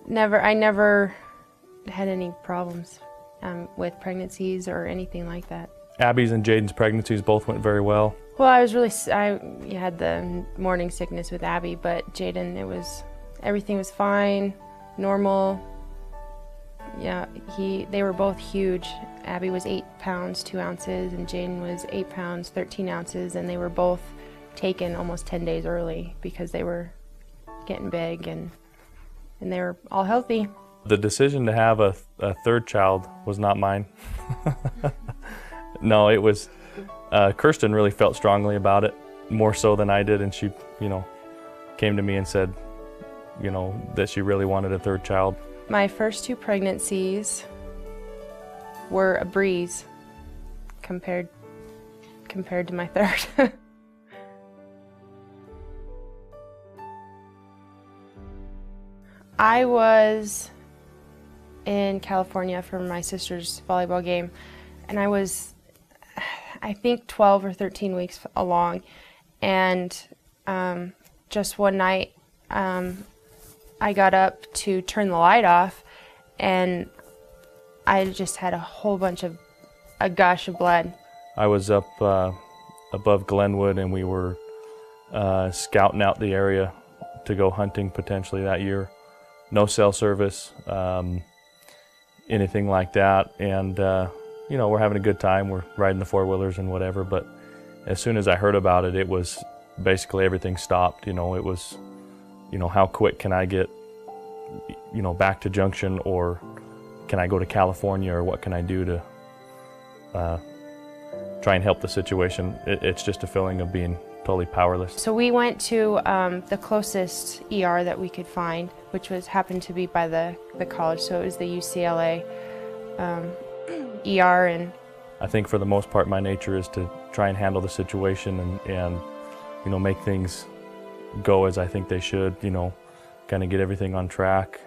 I never had any problems with pregnancies or anything like that. Abby's and Jaden's pregnancies both went very well. Well, I had the morning sickness with Abby, but Jaden, everything was fine, normal. Yeah, they were both huge. Abby was 8 pounds, 2 ounces, and Jaden was 8 pounds, 13 ounces, and they were both taken almost 10 days early because they were getting big and they were all healthy. The decision to have a third child was not mine. No, it was, Kirsten really felt strongly about it, more so than I did, and she, came to me and said, that she really wanted a third child. My first 2 pregnancies were a breeze compared to my third. I was in California for my sister's volleyball game, and I was, I think, 12 or 13 weeks along, and just one night I got up to turn the light off, and I just had a gush of blood. I was up above Glenwood, and we were scouting out the area to go hunting potentially that year. No cell service, anything like that, and we're having a good time. We're riding the four-wheelers and whatever, but as soon as I heard about it, it was basically everything stopped. It was, how quick can I get, back to Junction, or can I go to California, or what can I do to try and help the situation? It's just a feeling of being totally powerless. So we went to the closest ER that we could find, which happened to be by the college, so it was the UCLA ER. And I think for the most part my nature is to try and handle the situation and make things go as I think they should, kind of get everything on track,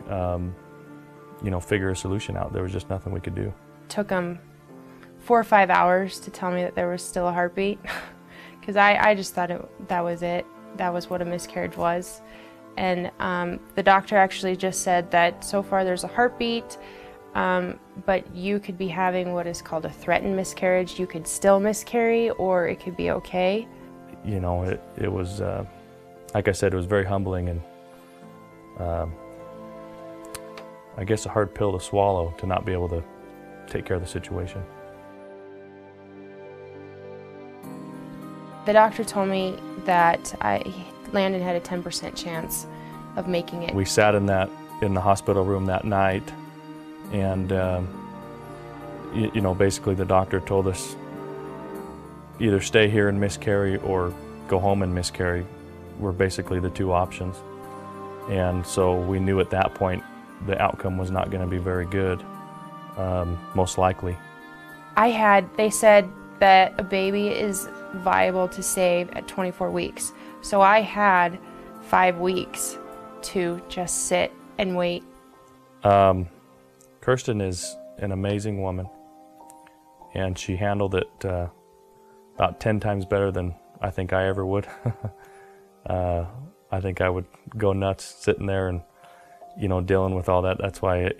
figure a solution out. There was just nothing we could do. It took them 4 or 5 hours to tell me that there was still a heartbeat, because I just thought that was it. That was what a miscarriage was. And the doctor actually just said that so far there's a heartbeat, but you could be having what is called a threatened miscarriage. You could still miscarry, or it could be okay. It was, like I said, it was very humbling, and I guess a hard pill to swallow to not be able to take care of the situation. The doctor told me that Landon had a 10% chance of making it. We sat in the hospital room that night, and basically the doctor told us either stay here and miscarry or go home and miscarry were basically the 2 options. And so we knew at that point the outcome was not going to be very good, most likely. They said that a baby is viable to save at 24 weeks. So I had 5 weeks to just sit and wait. Kirsten is an amazing woman, and she handled it about 10 times better than I think I ever would. I think I would go nuts sitting there and, dealing with all that. That's why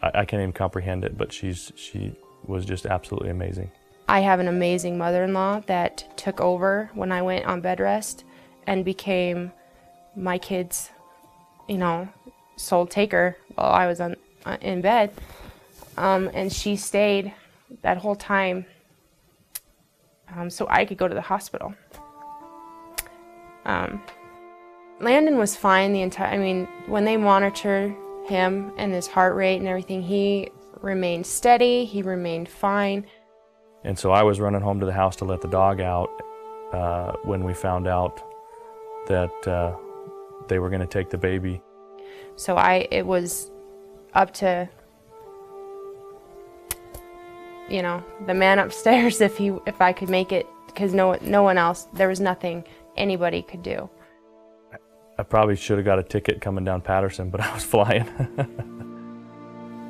I can't even comprehend it, but she was just absolutely amazing. I have an amazing mother-in-law that took over when I went on bed rest and became my kid's, sole taker while I was in bed. And she stayed that whole time so I could go to the hospital. Landon was fine when they monitored him and his heart rate and everything, he remained steady, he remained fine. And so I was running home to the house to let the dog out when we found out that they were going to take the baby. So it was up to, the man upstairs if I could make it, because no one else, there was nothing anybody could do. I probably should have got a ticket coming down Patterson, but I was flying.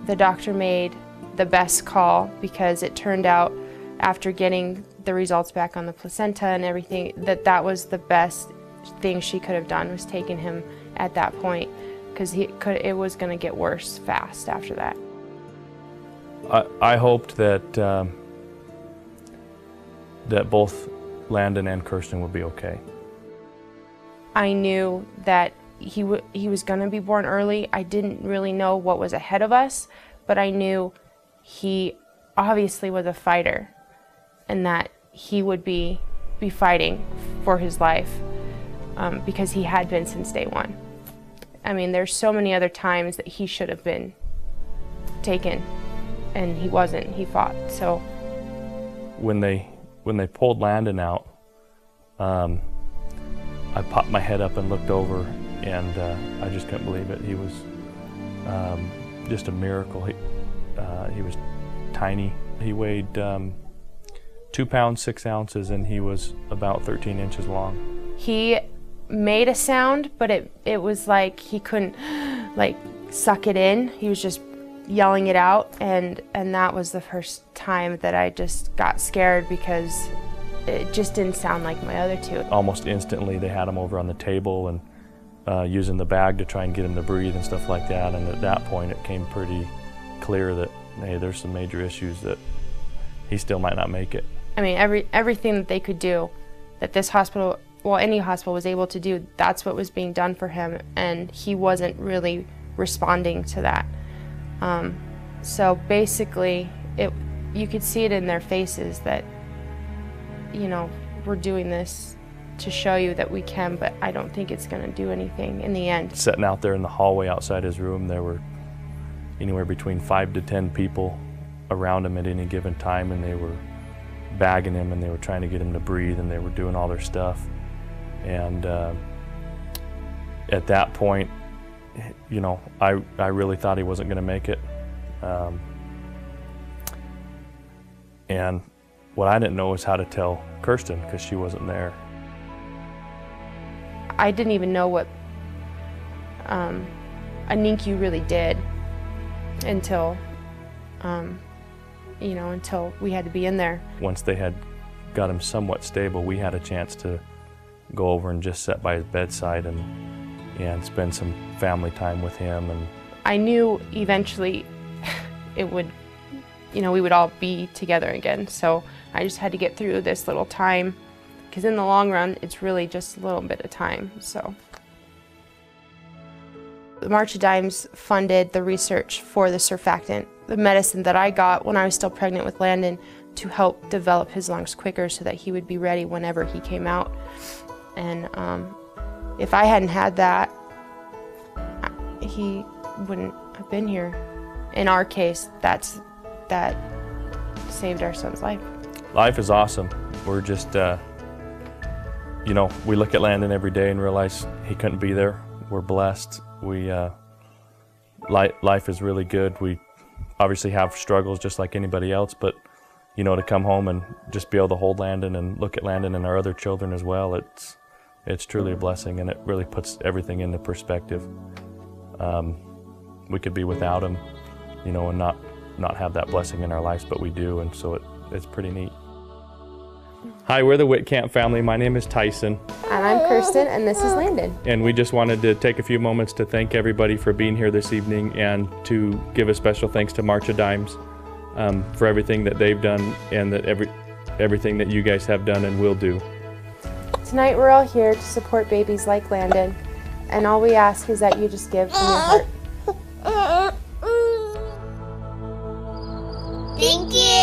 The doctor made the best call, because it turned out, after getting the results back on the placenta and everything, that was the best thing she could have done, was taking him at that point. because it was going to get worse fast after that. I hoped that that both Landon and Kirsten would be okay. I knew that he was going to be born early. I didn't really know what was ahead of us, but I knew he obviously was a fighter and that he would be fighting for his life because he had been since day one. I mean, there's so many other times that he should have been taken and he wasn't. He fought. So when they pulled Landon out, I popped my head up and looked over, and I just couldn't believe it. He was just a miracle. He was tiny. He weighed 2 pounds 6 ounces, and he was about 13 inches long. He made a sound, but it was like he couldn't like suck it in. He was just yelling it out, and that was the first time that I just got scared because it just didn't sound like my other two. Almost instantly they had him over on the table and using the bag to try and get him to breathe and stuff like that, and at that point it came pretty clear that, hey, there's some major issues that he still might not make it. I mean, everything that they could do, that this hospital, well, any hospital was able to do, that's what was being done for him, and he wasn't really responding to that. So basically, you could see it in their faces that, you know, we're doing this to show you that we can, but I don't think it's going to do anything in the end. Sitting out there in the hallway outside his room, there were anywhere between 5 to 10 people around him at any given time, and they were bagging him and they were trying to get him to breathe, and they were doing all their stuff. And at that point, you know, I really thought he wasn't going to make it. And what I didn't know was how to tell Kirsten, because she wasn't there. I didn't even know what a NICU really did until, you know, until we had to be in there. Once they had got him somewhat stable, we had a chance to go over and just sit by his bedside and spend some family time with him. And I knew eventually it would, you know, we would all be together again. So I just had to get through this little time, because in the long run, it's really just a little bit of time. So the March of Dimes funded the research for the surfactant, the medicine that I got when I was still pregnant with Landon, to help develop his lungs quicker so that he would be ready whenever he came out. And if I hadn't had that, he wouldn't have been here. In our case, that saved our son's life. Life is awesome. We're just, you know, we look at Landon every day and realize he couldn't be there. We're blessed. Life is really good. We obviously have struggles just like anybody else, but you know, to come home and just be able to hold Landon and look at Landon and our other children as well, it's truly a blessing, and it really puts everything into perspective. We could be without him, you know, and not have that blessing in our lives, but we do, and so it's pretty neat. Hi, we're the Witkamp family. My name is Tyson. And I'm Kirsten, and this is Landon. And we just wanted to take a few moments to thank everybody for being here this evening, and to give a special thanks to March of Dimes for everything that they've done, and that everything that you guys have done and will do. Tonight we're all here to support babies like Landon, and all we ask is that you just give from your heart. Thank you.